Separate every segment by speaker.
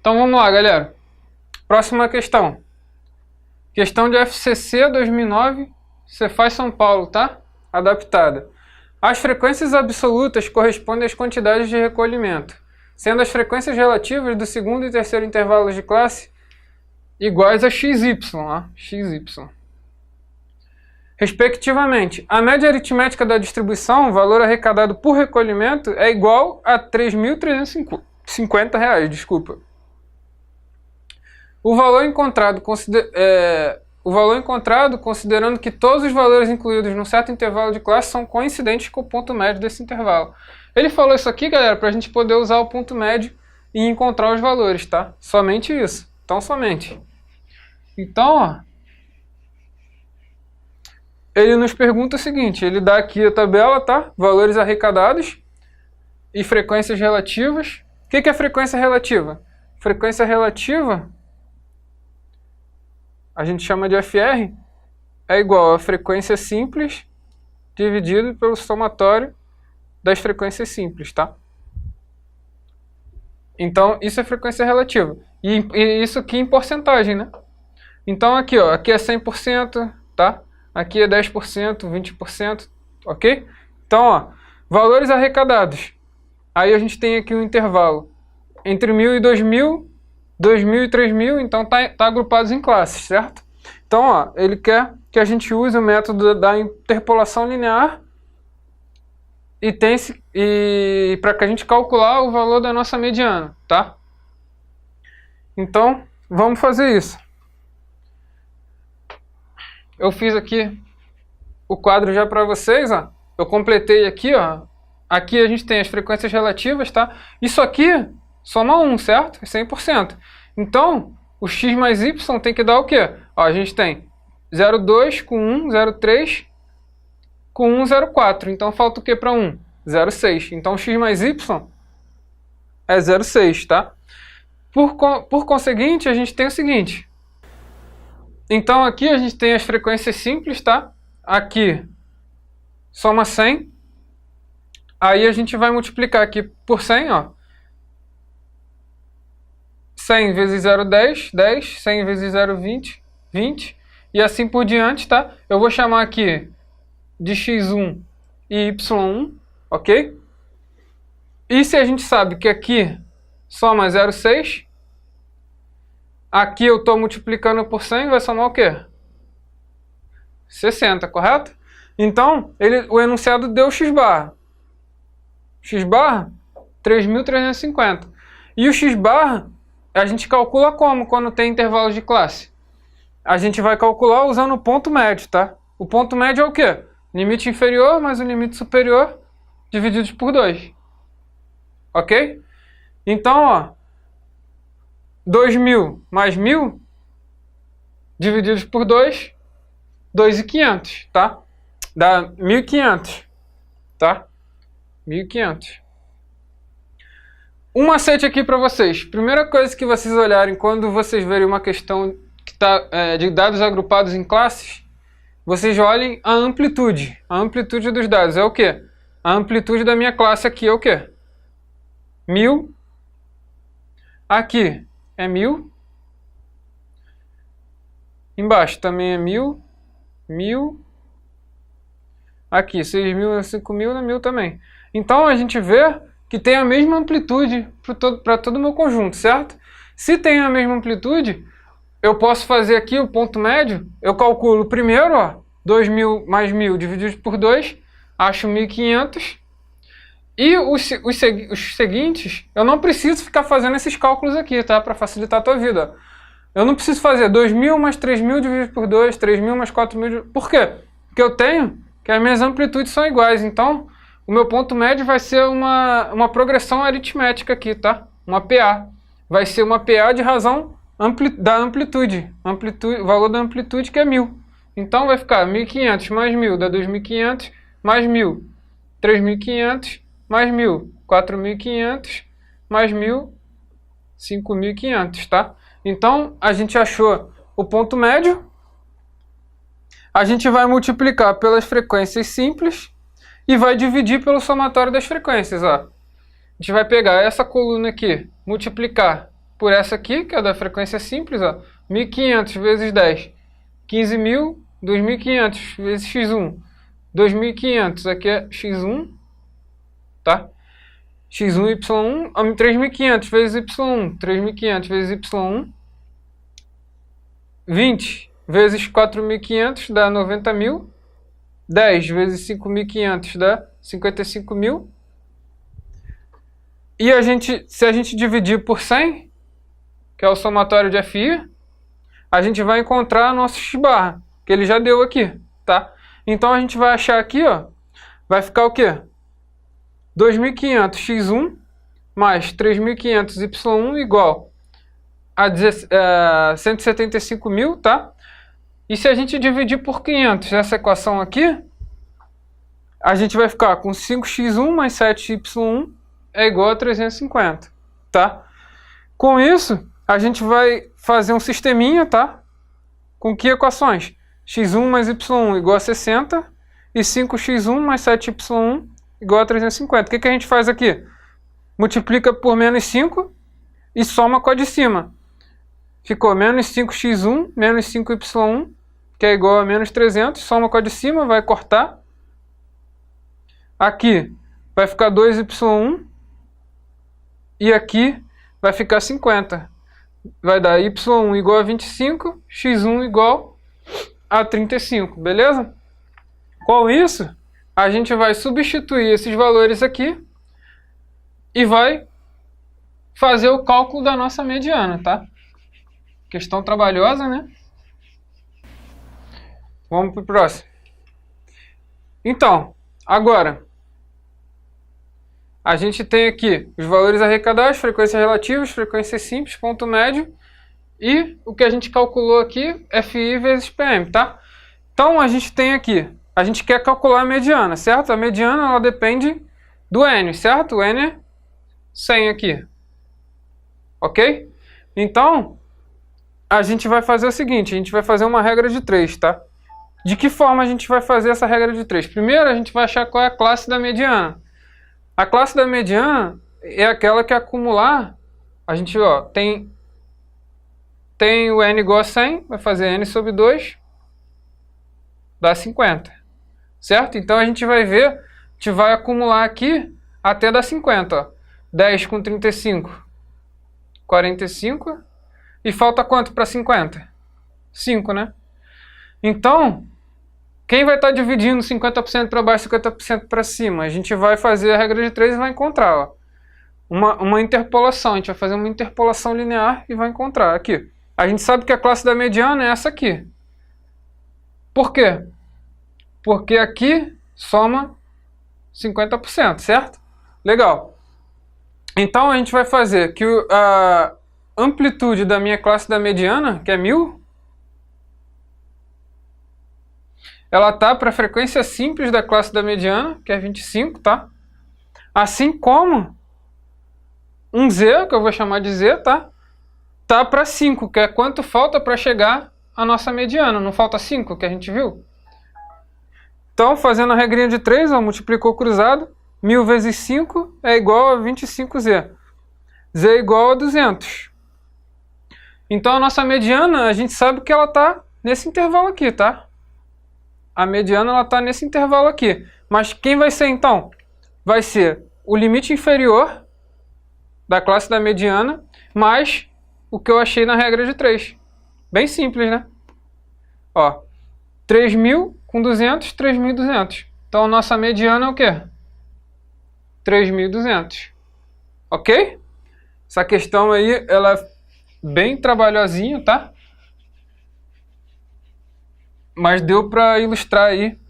Speaker 1: Então vamos lá, galera. Próxima questão. Questão de FCC 2009, Cefaz São Paulo, tá? Adaptada. As frequências absolutas correspondem às quantidades de recolhimento, sendo as frequências relativas do segundo e terceiro intervalos de classe iguais a XY, ó, XY. Respectivamente, a média aritmética da distribuição, valor arrecadado por recolhimento, é igual a R$ 3.350, desculpa. O valor encontrado, considerando que todos os valores incluídos num certo intervalo de classe são coincidentes com o ponto médio desse intervalo. Ele falou isso aqui, galera, para a gente poder usar o ponto médio e encontrar os valores, tá? Somente isso. Então, somente. Então, ó, ele nos pergunta o seguinte, ele dá aqui a tabela, tá? Valores arrecadados e frequências relativas. O que é frequência relativa? Frequência relativa, a gente chama de FR, é igual a frequência simples dividido pelo somatório das frequências simples, tá? Então, isso é frequência relativa. E isso aqui em porcentagem, né? Então, aqui, ó, aqui é 100%, tá? Aqui é 10%, 20%, ok? Então, ó, valores arrecadados. Aí a gente tem aqui um intervalo entre 1.000 e 2.000, 2.000 e 3.000, então tá agrupados em classes, certo? Então, ó, ele quer que a gente use o método da interpolação linear e para que a gente calcular o valor da nossa mediana, tá? Então, vamos fazer isso. Eu fiz aqui o quadro já para vocês, ó. Eu completei aqui, ó. Aqui a gente tem as frequências relativas, tá? Isso aqui soma 1, certo? É 100%. Então, o x mais y tem que dar o quê? Ó, a gente tem 0,2 com 1, 0,3 com 1, 0,4. Então, falta o quê para 1? 0,6. Então, x mais y é 0,6, tá? Por conseguinte, a gente tem o seguinte. Então, aqui a gente tem as frequências simples, tá? Aqui, soma 100. Aí a gente vai multiplicar aqui por 100, ó. 100 vezes 0,10, 10. 100 vezes 0,20, 20. E assim por diante, tá? Eu vou chamar aqui de x1 e y1, ok? E se a gente sabe que aqui soma 0,6, aqui eu estou multiplicando por 100, vai somar o quê? 60, correto? Então, o enunciado deu x barra. X barra, 3.350. E o x barra, a gente calcula como quando tem intervalos de classe? A gente vai calcular usando o ponto médio, tá? O ponto médio é o quê? Limite inferior mais o limite superior divididos por 2. Ok? Então, ó, 2.000 mais 1.000 divididos por 2, 2.500, tá? Dá 1.500, tá? 1.500. Um macete aqui para vocês. Primeira coisa que vocês olharem quando vocês verem uma questão que tá, de dados agrupados em classes, vocês olhem a amplitude. A amplitude dos dados é o quê? A amplitude da minha classe aqui é o quê? 1.000. Aqui é 1.000. Embaixo também é 1.000. 1.000. Aqui 6.000, 5.000, é 1.000 também. Então a gente vê que tem a mesma amplitude para todo o meu conjunto, certo? Se tem a mesma amplitude, eu posso fazer aqui o ponto médio, eu calculo primeiro, ó, 2.000 mais 1.000 dividido por 2, acho 1.500. E os seguintes, eu não preciso ficar fazendo esses cálculos aqui, tá? Para facilitar a tua vida. Eu não preciso fazer 2.000 mais 3.000 dividido por 2, 3.000 mais 4.000. Por quê? Porque eu tenho que as minhas amplitudes são iguais, então o meu ponto médio vai ser uma progressão aritmética aqui, tá? Uma PA. Vai ser uma PA de razão da amplitude. O valor da amplitude que é 1.000. Então vai ficar 1.500 mais 1.000 dá 2.500, mais 1.000, 3.500, mais 1.000, 4.500, mais 1.000, 5.500, tá? Então a gente achou o ponto médio. A gente vai multiplicar pelas frequências simples e vai dividir pelo somatório das frequências, ó. A gente vai pegar essa coluna aqui, multiplicar por essa aqui, que é da frequência simples, ó, 1.500 vezes 10, 15.000, 2.500 vezes x1, 2.500, aqui é x1, tá? x1, y1, 3.500 vezes y1, 3.500 vezes y1, 20 vezes 4.500 dá 90.000, 10 vezes 5.500 dá 55.000, e se a gente dividir por 100, que é o somatório de FI, a gente vai encontrar nosso x-barra, que ele já deu aqui, tá? Então a gente vai achar aqui, ó, vai ficar o quê? 2.500 x1 mais 3.500 y1 igual a 175.000, tá? E se a gente dividir por 500 essa equação aqui, a gente vai ficar com 5x1 mais 7y1 é igual a 350, tá? Com isso, a gente vai fazer um sisteminha, tá? Com que equações? x1 mais y1 igual a 60 e 5x1 mais 7y1 igual a 350. O que a gente faz aqui? Multiplica por menos 5 e soma com a de cima. Ficou menos 5x1 menos 5y1, que é igual a menos 300. Soma com a de cima, vai cortar. Aqui vai ficar 2y1 e aqui vai ficar 50. Vai dar y1 igual a 25, x1 igual a 35, beleza? Com isso, a gente vai substituir esses valores aqui e vai fazer o cálculo da nossa mediana, tá? Questão trabalhosa, né? Vamos para o próximo. Então, agora, a gente tem aqui os valores arrecadados, frequências relativas, frequências simples, ponto médio, e o que a gente calculou aqui, FI vezes PM, tá? Então, a gente tem aqui, a gente quer calcular a mediana, certo? A mediana, ela depende do N, certo? O N é 100 aqui, ok? Então, a gente vai fazer o seguinte, a gente vai fazer uma regra de 3, tá? De que forma a gente vai fazer essa regra de 3? Primeiro, a gente vai achar qual é a classe da mediana. A classe da mediana é aquela que acumular, a gente ó, tem o N igual a 100, vai fazer N sobre 2, dá 50, certo? Então a gente vai ver, a gente vai acumular aqui até dar 50, ó. 10 com 35, 45, e falta quanto para 50? 5, né? Então, quem vai estar dividindo 50% para baixo e 50% para cima? A gente vai fazer a regra de 3 e vai encontrar, ó, uma interpolação. A gente vai fazer uma interpolação linear e vai encontrar aqui. A gente sabe que a classe da mediana é essa aqui. Por quê? Porque aqui soma 50%, certo? Legal. Então a gente vai fazer que a amplitude da minha classe da mediana, que é 1000, ela tá para a frequência simples da classe da mediana, que é 25, tá? Assim como um Z, que eu vou chamar de Z, tá? Tá para 5, que é quanto falta para chegar a nossa mediana. Não falta 5, que a gente viu? Então, fazendo a regrinha de 3, ó, multiplicou cruzado, 1000 vezes 5 é igual a 25Z. Z é igual a 200. Então, a nossa mediana, a gente sabe que ela tá nesse intervalo aqui, tá? A mediana ela está nesse intervalo aqui. Mas quem vai ser então? Vai ser o limite inferior da classe da mediana mais o que eu achei na regra de 3. Bem simples, né? Ó, 3.000 com 200, 3.200. Então a nossa mediana é o quê? 3.200. Ok? Essa questão aí, ela é bem trabalhosinha, tá? Mas deu para ilustrar aí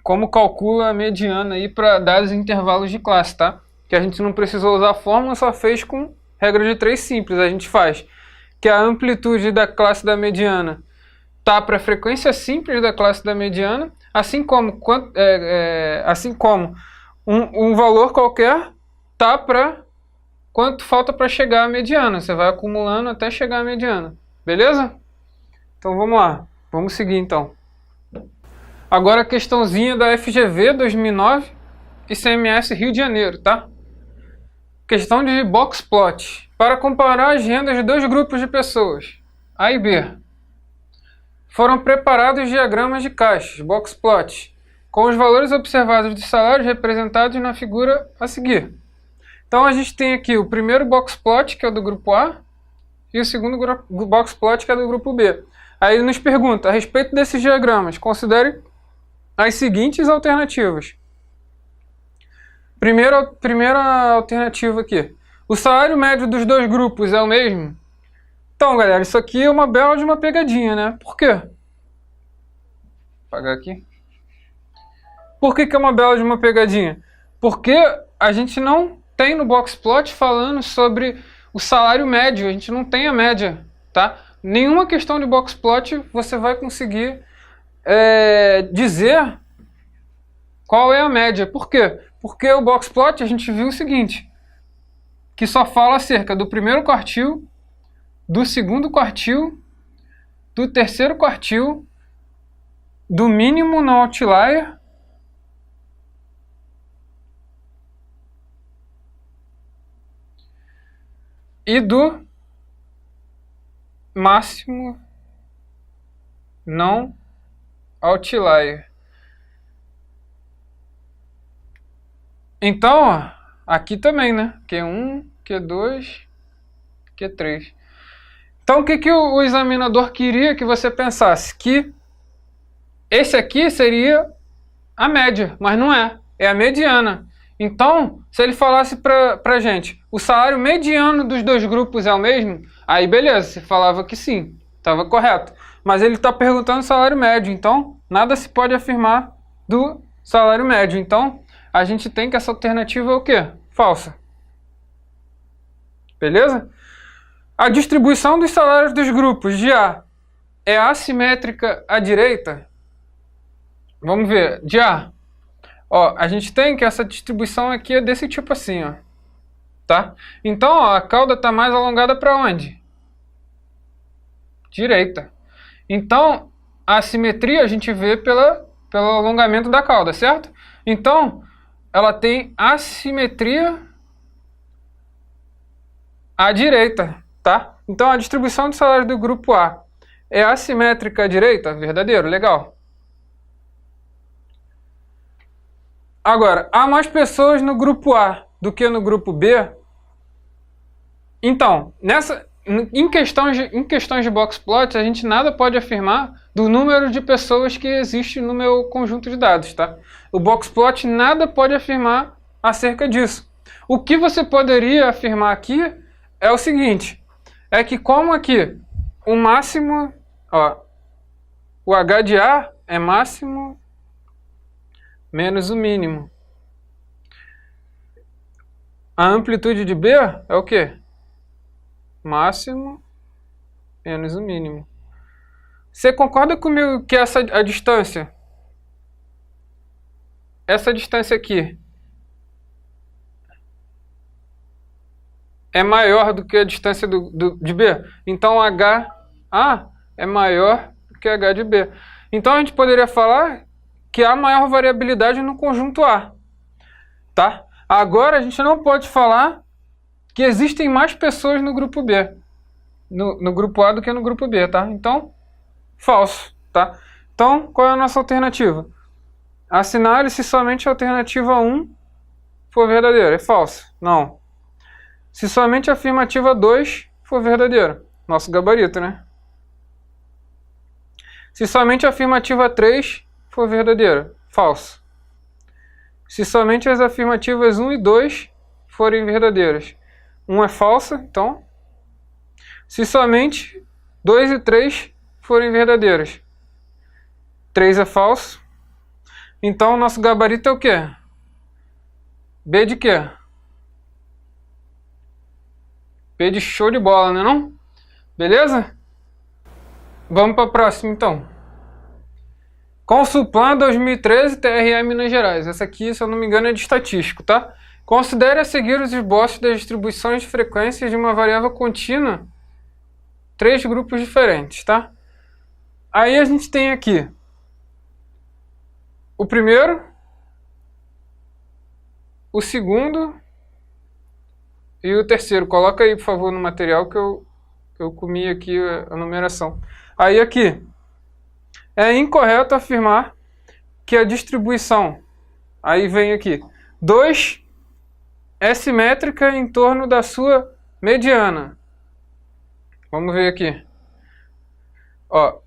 Speaker 1: como calcula a mediana aí para dados intervalos de classe, tá? Que a gente não precisou usar a fórmula, só fez com regra de 3 simples. A gente faz que a amplitude da classe da mediana tá para a frequência simples da classe da mediana, assim como um valor qualquer tá para quanto falta para chegar à mediana. Você vai acumulando até chegar à mediana. Beleza? Então vamos lá. Vamos seguir então. Agora a questãozinha da FGV 2009 e CMS Rio de Janeiro, tá? questão de box plot, para comparar as rendas de dois grupos de pessoas, A e B. Foram preparados diagramas de caixas, box plot, com os valores observados dos salários representados na figura a seguir. Então a gente tem aqui o primeiro box plot, que é o do grupo A, e o segundo box plot, que é do grupo B. Aí ele nos pergunta, a respeito desses diagramas, considere as seguintes alternativas. Primeira alternativa aqui. O salário médio dos dois grupos é o mesmo? Então, galera, isso aqui é uma bela de uma pegadinha, né? Por quê? Vou apagar aqui. Por que é uma bela de uma pegadinha? Porque a gente não tem no box plot falando sobre o salário médio, a gente não tem a média, tá? Nenhuma questão de box plot você vai conseguir dizer qual é a média. Por quê? Porque o box plot a gente viu o seguinte, que só fala acerca do primeiro quartil, do segundo quartil, do terceiro quartil, do mínimo no outlier e do máximo não outlier. Então, ó, aqui também, né? Q1, Q2, Q3. Então, o que o examinador queria que você pensasse? Que esse aqui seria a média, mas não é. É a mediana. Então, se ele falasse pra gente, o salário mediano dos dois grupos é o mesmo, aí beleza, você falava que sim, estava correto. Mas ele está perguntando o salário médio, então nada se pode afirmar do salário médio. Então, a gente tem que essa alternativa é o quê? Falsa. Beleza? A distribuição dos salários dos grupos de A é assimétrica à direita? Vamos ver. De A. Ó, a gente tem que essa distribuição aqui é desse tipo assim, ó. Tá? Então, ó, a cauda está mais alongada para onde? Direita. Então, a assimetria a gente vê pelo alongamento da cauda, certo? Então, ela tem assimetria à direita, tá? Então, a distribuição de salário do grupo A é assimétrica à direita? Verdadeiro, legal. Agora, há mais pessoas no grupo A do que no grupo B? Então, em questões de box plot, a gente nada pode afirmar do número de pessoas que existe no meu conjunto de dados, tá? O box plot nada pode afirmar acerca disso. O que você poderia afirmar aqui é o seguinte, é que como aqui o máximo, ó, o H de A é máximo menos o mínimo. A amplitude de B é o quê? Máximo menos o mínimo. Você concorda comigo que essa distância aqui é maior do que a distância de B? Então HA é maior do que H de B. Então a gente poderia falar que há maior variabilidade no conjunto A, tá? Agora a gente não pode falar que existem mais pessoas no grupo B, no grupo A do que no grupo B, tá? Então, falso, tá? Então, qual é a nossa alternativa? Assinale se somente a alternativa 1 for verdadeira. É falso? Não. Se somente a afirmativa 2 for verdadeira. Nosso gabarito, né? Se somente a afirmativa 3 for verdadeira. Falso. Se somente as afirmativas 1 e 2 forem verdadeiras. 1 é falsa, então. Se somente 2 e 3 forem verdadeiras. 3 é falso. Então, o nosso gabarito é o quê? B de quê? B de show de bola, né não? Beleza? Vamos para a próxima, então. Consulplan 2013, TRE Minas Gerais. Essa aqui, se eu não me engano, é de estatístico, tá? Considere a seguir os esboços das distribuições de frequências de uma variável contínua, 3 grupos diferentes, tá? Aí a gente tem aqui o primeiro, o segundo E o terceiro, coloca aí, por favor, no material que eu comi aqui a numeração. Aí aqui, é incorreto afirmar que a distribuição, aí vem aqui, 2 é simétrica em torno da sua mediana. Vamos ver aqui. Ó,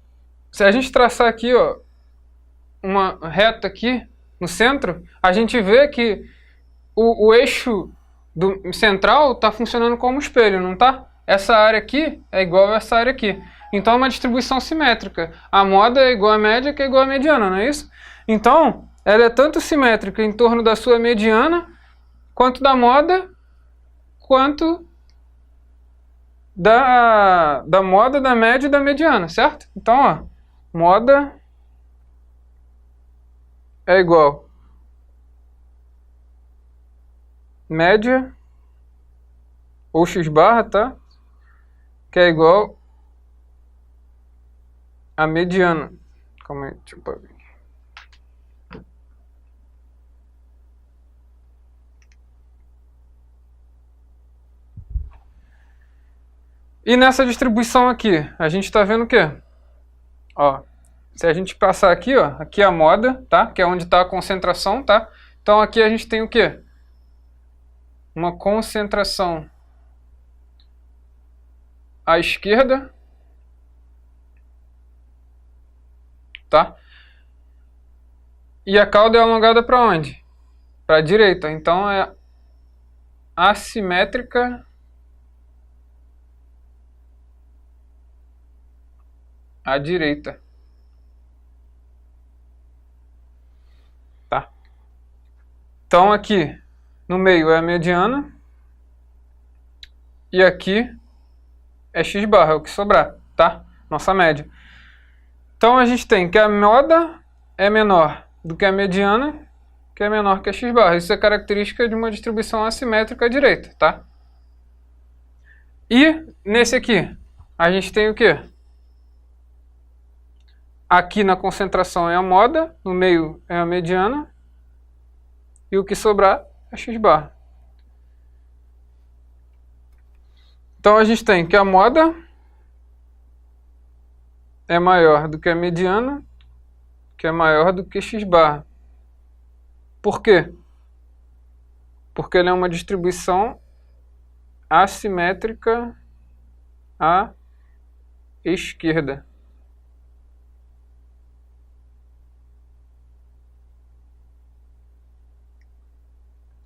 Speaker 1: se a gente traçar aqui, ó, uma reta aqui no centro, a gente vê que o eixo do central está funcionando como espelho, não está? Essa área aqui é igual a essa área aqui. Então é uma distribuição simétrica. A moda é igual à média, que é igual à mediana, não é isso? Então, ela é tanto simétrica em torno da sua mediana, quanto da moda, quanto da moda, da média e da mediana, certo? Então, ó, moda é igual média, ou x barra, tá? Que é igual a mediana. Calma aí, deixa eu ver. E nessa distribuição aqui, a gente está vendo o quê? Ó, se a gente passar aqui, ó, aqui é a moda, tá? Que é onde está a concentração, tá? Então aqui a gente tem o quê? Uma concentração à esquerda, tá? E a cauda é alongada para onde? Para a direita. Então é assimétrica à direita. Tá? Então aqui no meio é a mediana e aqui é x barra, é o que sobrar, tá? Nossa média. Então a gente tem que a moda é menor do que a mediana, que é menor que a x barra. Isso é característica de uma distribuição assimétrica à direita, tá? E nesse aqui, a gente tem o quê? Aqui na concentração é a moda, no meio é a mediana, e o que sobrar é x barra. Então a gente tem que a moda é maior do que a mediana, que é maior do que x barra. Por quê? Porque ela é uma distribuição assimétrica à esquerda.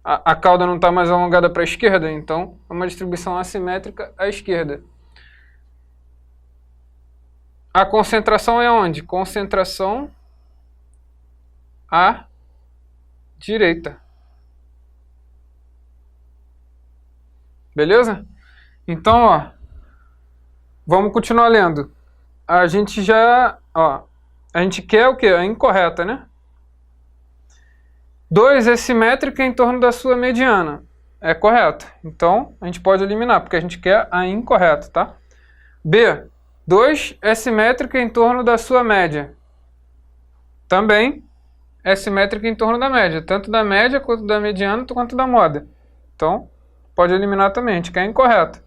Speaker 1: A cauda não está mais alongada para a esquerda, então é uma distribuição assimétrica à esquerda. A concentração é onde? Concentração à direita. Beleza? Então, ó, vamos continuar lendo. A gente já, ó, a gente quer o quê? A incorreta, né? 2 é simétrica em torno da sua mediana. É correto. Então, a gente pode eliminar, porque a gente quer a incorreta, tá? B. 2 é simétrica em torno da sua média. Também é simétrica em torno da média. Tanto da média, quanto da mediana, quanto da moda. Então, pode eliminar também. A gente quer a incorreta.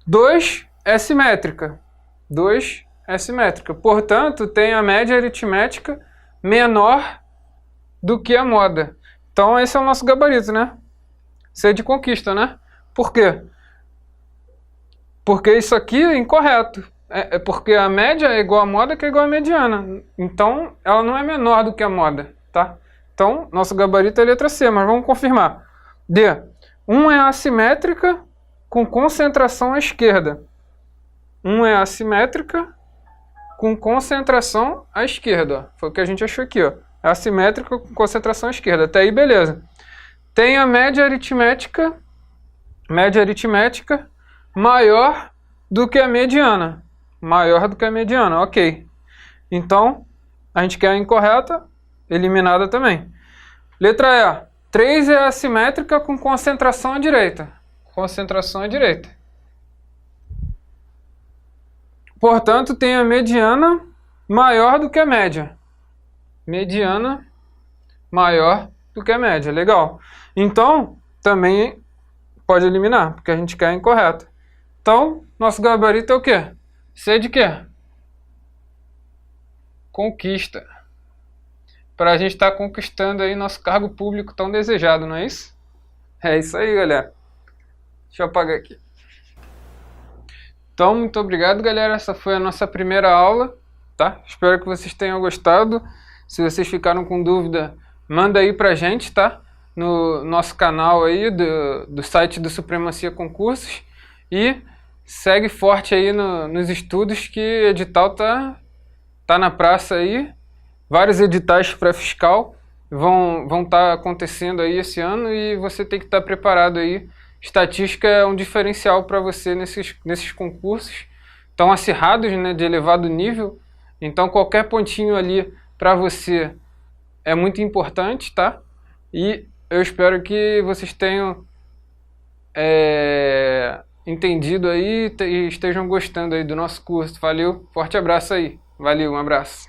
Speaker 1: 2 é simétrica. 2 é simétrica. Portanto, tem a média aritmética menor do que a moda. Então esse é o nosso gabarito, né? C de conquista, né? Por quê? Porque isso aqui é incorreto. É porque a média é igual à moda, que é igual à mediana. Então ela não é menor do que a moda, tá? Então nosso gabarito é a letra C, mas vamos confirmar. D. 1 é assimétrica com concentração à esquerda. 1 é assimétrica com concentração à esquerda. Ó. Foi o que a gente achou aqui, ó. Assimétrica com concentração à esquerda. Até aí, beleza. Tem a média aritmética maior do que a mediana. Maior do que a mediana, ok. Então, a gente quer a incorreta, eliminada também. Letra E. 3 é assimétrica com concentração à direita. Concentração à direita. Portanto, tem a mediana maior do que a média. Mediana maior do que a média. Legal. Então, também pode eliminar, porque a gente quer incorreto. Então, nosso gabarito é o quê? C de quê? Conquista. Para a gente estar conquistando aí nosso cargo público tão desejado, não é isso? É isso aí, galera. Deixa eu apagar aqui. Então, muito obrigado, galera. Essa foi a nossa primeira aula, tá? Espero que vocês tenham gostado. Se vocês ficaram com dúvida, manda aí pra gente, tá? No nosso canal aí do site do Supremacia Concursos. E segue forte aí nos estudos, que edital tá na praça aí. Vários editais pré-fiscal vão estar acontecendo aí esse ano e você tem que estar preparado aí. Estatística é um diferencial para você nesses concursos tão acirrados, né, de elevado nível. Então qualquer pontinho ali para você é muito importante, tá? E eu espero que vocês tenham entendido aí e estejam gostando aí do nosso curso. Valeu, forte abraço aí. Valeu, um abraço.